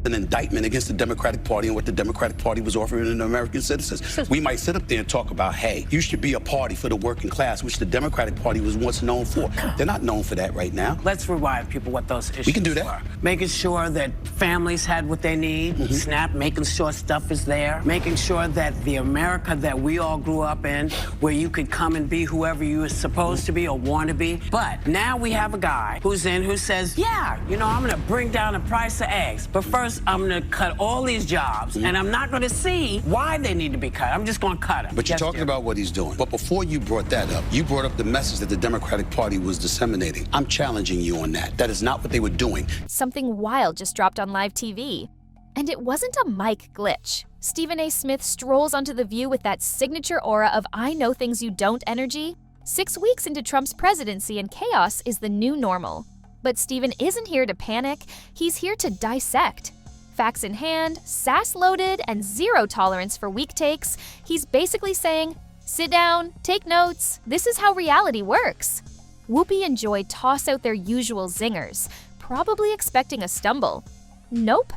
an indictment against the Democratic Party and what the Democratic Party was offering to American citizens. We might sit up there and talk about, hey, you should be a party for the working class, which the Democratic Party was once known for. They're not known for that right now. Let's remind people what those issues We can do that. were. Making sure that families had what they need, SNAP, making sure stuff is there, making sure that the America that we all grew up in, where you could come and be whoever you were supposed to be or want to be. But now we have a guy who says, yeah, you know, I'm going to bring down the price of eggs, but first I'm going to cut all these jobs, and I'm not going to see why they need to be cut. I'm just going to cut them. But you're talking about what he's doing. But before you brought that up, you brought up the message that the Democratic Party was disseminating. I'm challenging you on that. That is not what they were doing. Something wild just dropped on live TV. And it wasn't a mic glitch. Stephen A. Smith strolls onto The View with that signature aura of I know things you don't energy. 6 weeks into Trump's presidency, and chaos is the new normal. But Stephen isn't here to panic, he's here to dissect. Facts in hand, sass loaded, and zero tolerance for weak takes, he's basically saying, sit down, take notes, this is how reality works. Whoopi and Joy toss out their usual zingers, probably expecting a stumble. Nope.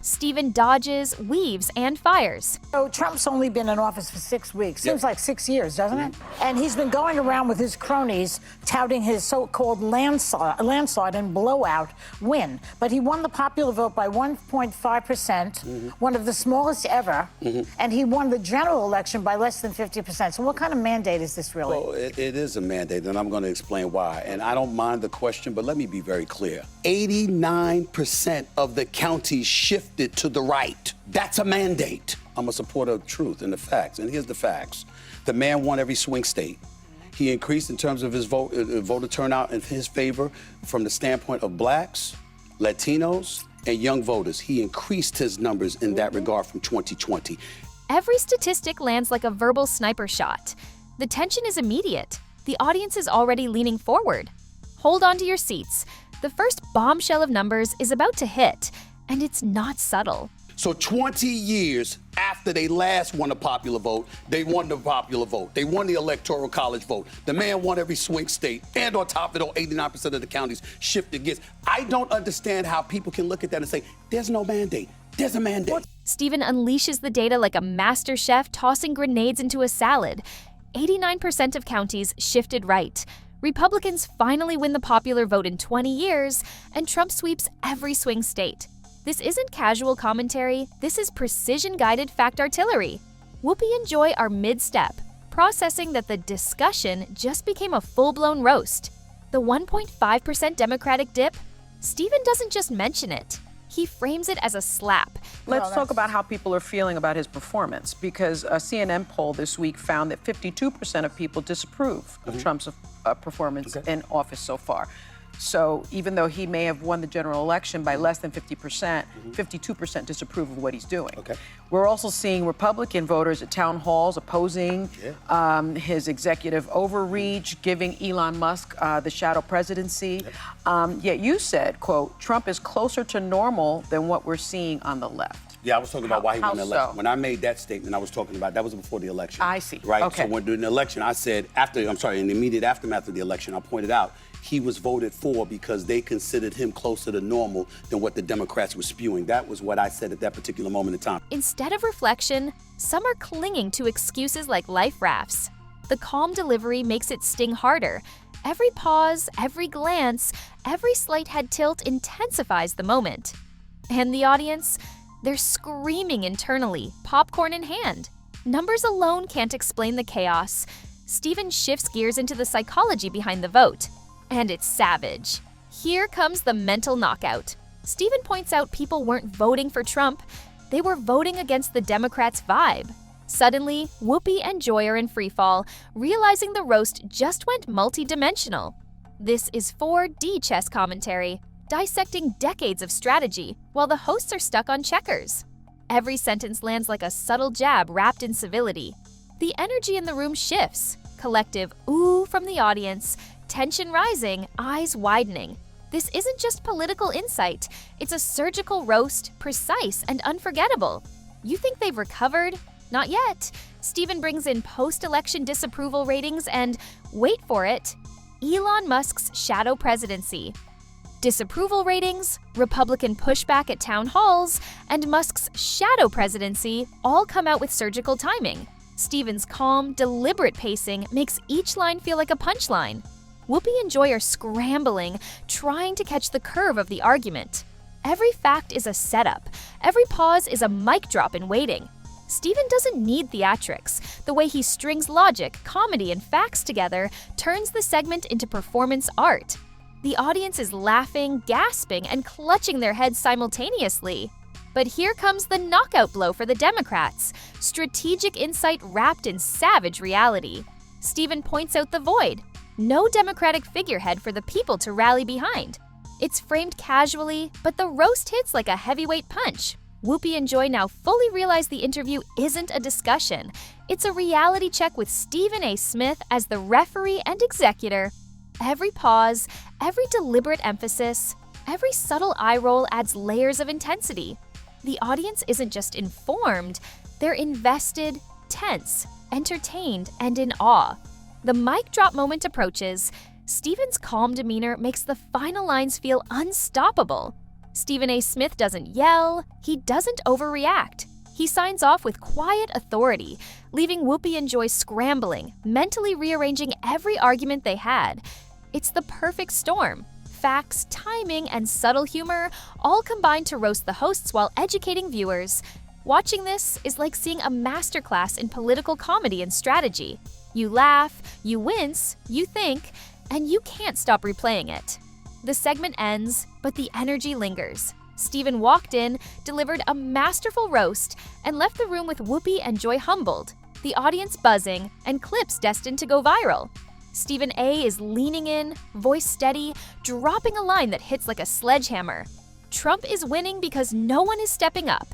Stephen dodges, weaves, and fires. So Trump's only been in office for 6 weeks. Seems like 6 years, doesn't it? And he's been going around with his cronies touting his so-called landslide and blowout win. But he won the popular vote by 1.5%, one of the smallest ever, and he won the general election by less than 50%. So what kind of mandate is this really? Well, it is a mandate, and I'm going to explain why. And I don't mind the question, but let me be very clear. 89% of the counties shifted to the right. That's a mandate. I'm a supporter of truth and the facts, and here's the facts. The man won every swing state. He increased in terms of his voter turnout in his favor from the standpoint of blacks, Latinos, and young voters. He increased his numbers in that regard from 2020. Every statistic lands like a verbal sniper shot. The tension is immediate. The audience is already leaning forward. Hold on to your seats. The first bombshell of numbers is about to hit, and it's not subtle. So 20 years after they last won a popular vote, they won the popular vote. They won the electoral college vote. The man won every swing state. And on top of it, 89% of the counties shifted against. I don't understand how people can look at that and say, there's no mandate. There's a mandate. Stephen unleashes the data like a master chef tossing grenades into a salad. 89% of counties shifted right. Republicans finally win the popular vote in 20 years, and Trump sweeps every swing state. This isn't casual commentary, this is precision-guided fact artillery. Whoopi and Joy are mid-step, processing that the discussion just became a full-blown roast. The 1.5% Democratic dip? Stephen doesn't just mention it. He frames it as a slap. Let's talk about how people are feeling about his performance, because a CNN poll this week found that 52% of people disapprove of Trump's performance in office so far. So even though he may have won the general election by less than 50%, 52% disapprove of what he's doing. We're also seeing Republican voters at town halls opposing his executive overreach, giving Elon Musk the shadow presidency. Yet you said, quote, Trump is closer to normal than what we're seeing on the left. Yeah, I was talking about why he won the election. So? When I made that statement, I was talking about, that was before the election. I see. Right? Okay. So when during the election, I said, in the immediate aftermath of the election, I pointed out he was voted for because they considered him closer to normal than what the Democrats were spewing. That was what I said at that particular moment in time. Instead of reflection, some are clinging to excuses like life rafts. The calm delivery makes it sting harder. Every pause, every glance, every slight head tilt intensifies the moment. And the audience? They're screaming internally, popcorn in hand. Numbers alone can't explain the chaos. Stephen shifts gears into the psychology behind the vote. And it's savage. Here comes the mental knockout. Stephen points out people weren't voting for Trump. They were voting against the Democrats' vibe. Suddenly, Whoopi and Joy are in freefall, realizing the roast just went multi-dimensional. This is 4D chess commentary, dissecting decades of strategy while the hosts are stuck on checkers. Every sentence lands like a subtle jab wrapped in civility. The energy in the room shifts. Collective ooh from the audience, tension rising, eyes widening. This isn't just political insight, it's a surgical roast, precise and unforgettable. You think they've recovered? Not yet. Stephen brings in post-election disapproval ratings and, wait for it, Elon Musk's shadow presidency. Disapproval ratings, Republican pushback at town halls, and Musk's shadow presidency all come out with surgical timing. Stephen's calm, deliberate pacing makes each line feel like a punchline. Whoopi and Joy are scrambling, trying to catch the curve of the argument. Every fact is a setup. Every pause is a mic drop in waiting. Stephen doesn't need theatrics. The way he strings logic, comedy, and facts together turns the segment into performance art. The audience is laughing, gasping, and clutching their heads simultaneously. But here comes the knockout blow for the Democrats. Strategic insight wrapped in savage reality. Stephen points out the void. No Democratic figurehead for the people to rally behind. It's framed casually, but the roast hits like a heavyweight punch. Whoopi and Joy now fully realize the interview isn't a discussion. It's a reality check with Stephen A. Smith as the referee and executor. Every pause, every deliberate emphasis, every subtle eye roll adds layers of intensity. The audience isn't just informed, they're invested, tense, entertained, and in awe. The mic drop moment approaches. Stephen's calm demeanor makes the final lines feel unstoppable. Stephen A. Smith doesn't yell, he doesn't overreact. He signs off with quiet authority, leaving Whoopi and Joy scrambling, mentally rearranging every argument they had. It's the perfect storm. Facts, timing, and subtle humor all combine to roast the hosts while educating viewers. Watching this is like seeing a masterclass in political comedy and strategy. You laugh, you wince, you think, and you can't stop replaying it. The segment ends, but the energy lingers. Stephen walked in, delivered a masterful roast, and left the room with Whoopi and Joy humbled, the audience buzzing, and clips destined to go viral. Stephen A. is leaning in, voice steady, dropping a line that hits like a sledgehammer. Trump is winning because no one is stepping up.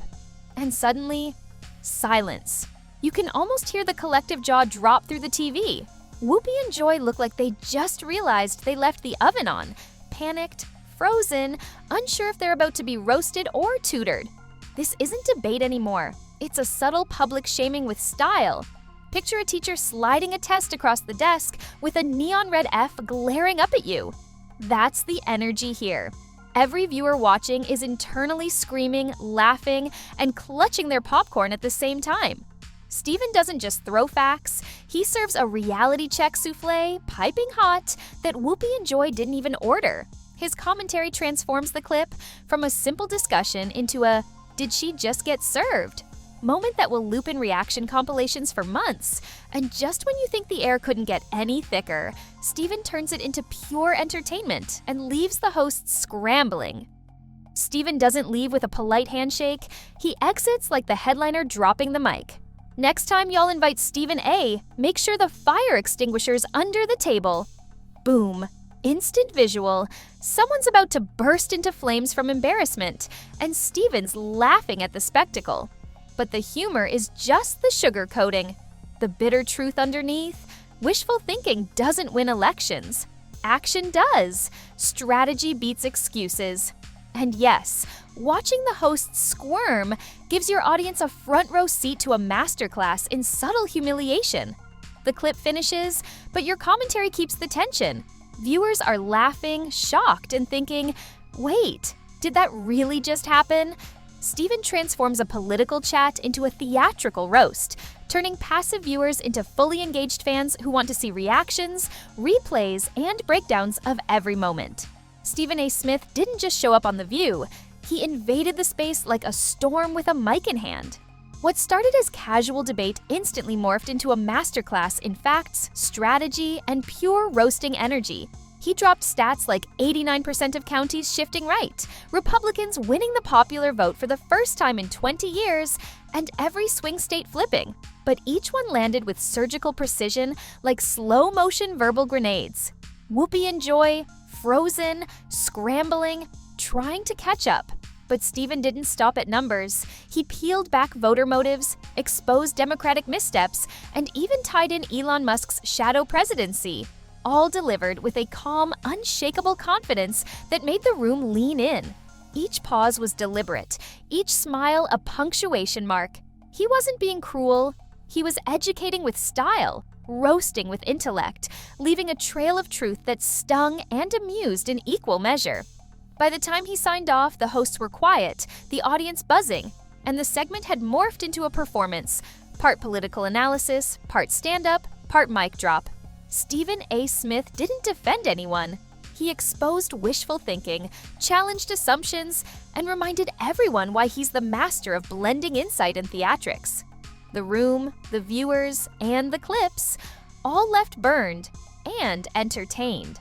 And suddenly, silence. You can almost hear the collective jaw drop through the TV. Whoopi and Joy look like they just realized they left the oven on, panicked, frozen, unsure if they're about to be roasted or tutored. This isn't debate anymore. It's a subtle public shaming with style. Picture a teacher sliding a test across the desk with a neon red F glaring up at you. That's the energy here. Every viewer watching is internally screaming, laughing, and clutching their popcorn at the same time. Stephen doesn't just throw facts, he serves a reality check souffle, piping hot, that Whoopi and Joy didn't even order. His commentary transforms the clip from a simple discussion into a "did she just get served?" moment that will loop in reaction compilations for months. And just when you think the air couldn't get any thicker, Stephen turns it into pure entertainment and leaves the hosts scrambling. Stephen doesn't leave with a polite handshake, he exits like the headliner dropping the mic. Next time y'all invite Stephen A., make sure the fire extinguisher's under the table. Boom. Instant visual. Someone's about to burst into flames from embarrassment, and Stephen's laughing at the spectacle. But the humor is just the sugar coating. The bitter truth underneath? Wishful thinking doesn't win elections. Action does. Strategy beats excuses. And yes, watching the hosts squirm gives your audience a front row seat to a masterclass in subtle humiliation. The clip finishes, but your commentary keeps the tension. Viewers are laughing, shocked, and thinking, wait, did that really just happen? Stephen transforms a political chat into a theatrical roast, turning passive viewers into fully engaged fans who want to see reactions, replays, and breakdowns of every moment. Stephen A. Smith didn't just show up on The View, he invaded the space like a storm with a mic in hand. What started as casual debate instantly morphed into a masterclass in facts, strategy, and pure roasting energy. He dropped stats like 89% of counties shifting right, Republicans winning the popular vote for the first time in 20 years, and every swing state flipping. But each one landed with surgical precision like slow-motion verbal grenades. Whoopi and Joy, frozen, scrambling, trying to catch up. But Stephen didn't stop at numbers. He peeled back voter motives, exposed Democratic missteps, and even tied in Elon Musk's shadow presidency. All delivered with a calm, unshakable confidence that made the room lean in. Each pause was deliberate, each smile a punctuation mark. He wasn't being cruel, he was educating with style, roasting with intellect, leaving a trail of truth that stung and amused in equal measure. By the time he signed off, the hosts were quiet, the audience buzzing, and the segment had morphed into a performance. Part political analysis, part stand-up, part mic drop. Stephen A. Smith didn't defend anyone. He exposed wishful thinking, challenged assumptions, and reminded everyone why he's the master of blending insight and theatrics. The room, the viewers, and the clips all left burned and entertained.